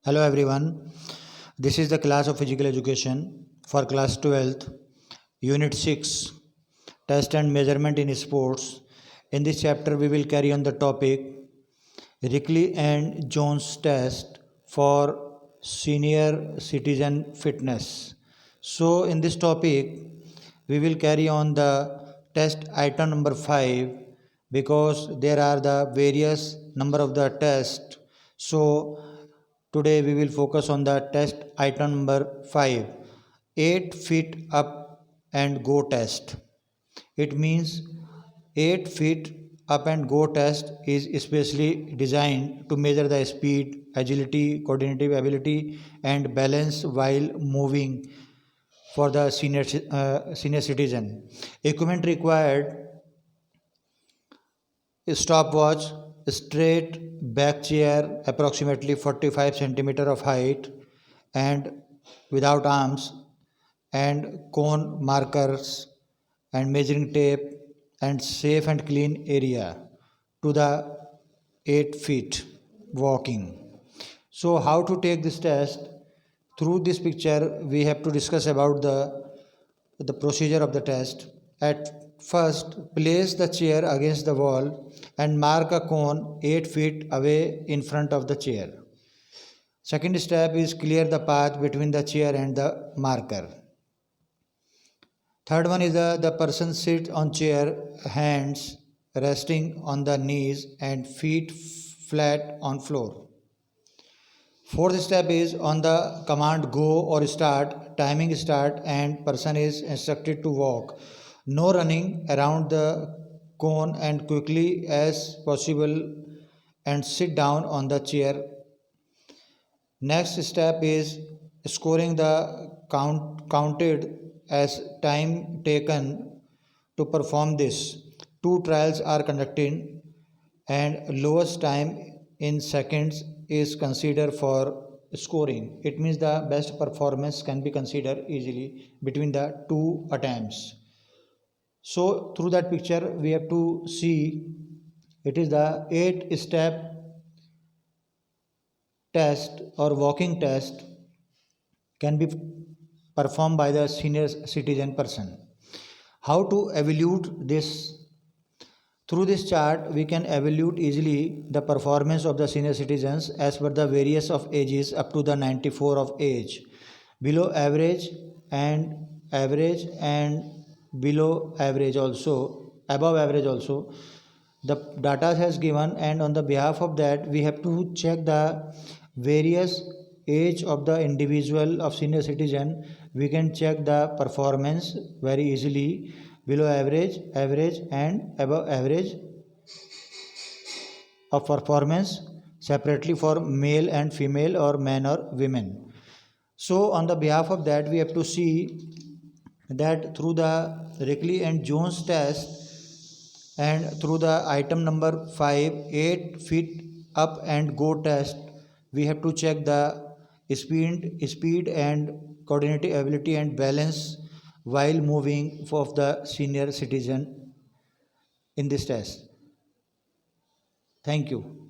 Hello everyone. This is the class of physical education for class 12th, unit 6, test and measurement in sports. In this chapter we will carry on the topic Rickley and Jones test for senior citizen fitness. So in this topic we will carry on the test item number 5 because there are the various number of the test. So today we will focus on the test item number 5, 8 feet up and go test. It means 8 feet up and go test is especially designed to measure the speed, agility, coordinative ability and balance while moving for the senior citizen. Equipment required: stopwatch, straight back chair approximately 45 centimeter of height and without arms, and cone markers and measuring tape and safe and clean area to the 8 feet walking. So how to take this test? Through this picture we have to discuss about the procedure of the test. At first, place the chair against the wall and mark a cone 8 feet away in front of the chair. Second step is clear the path between the chair and the marker. Third one is the person sits on chair, hands resting on the knees and feet flat on floor. Fourth step is on the command go or start, timing start and person is instructed to walk. No running around the cone and quickly as possible and sit down on the chair. Next step is scoring the counted as time taken to perform this. Two trials are conducted and lowest time in seconds is considered for scoring. It means the best performance can be considered easily between the two attempts. So through that picture we have to see it is the 8-step test or walking test can be performed by the senior citizen person. How to evaluate this? Through this chart, we can evaluate easily the performance of the senior citizens as per the various of ages up to the 94 of age. Below average and below average also, above average also. The data has given, and on the behalf of that we have to check the various age of the individual of senior citizen. We can check the performance very easily. Below average, average and above average of performance separately for male and female or men or women. So on the behalf of that we have to see that through the Rickley and Jones test and through the item number 5, 8 feet up and go test, we have to check the speed and coordinative ability and balance while moving of the senior citizen in this test. Thank you.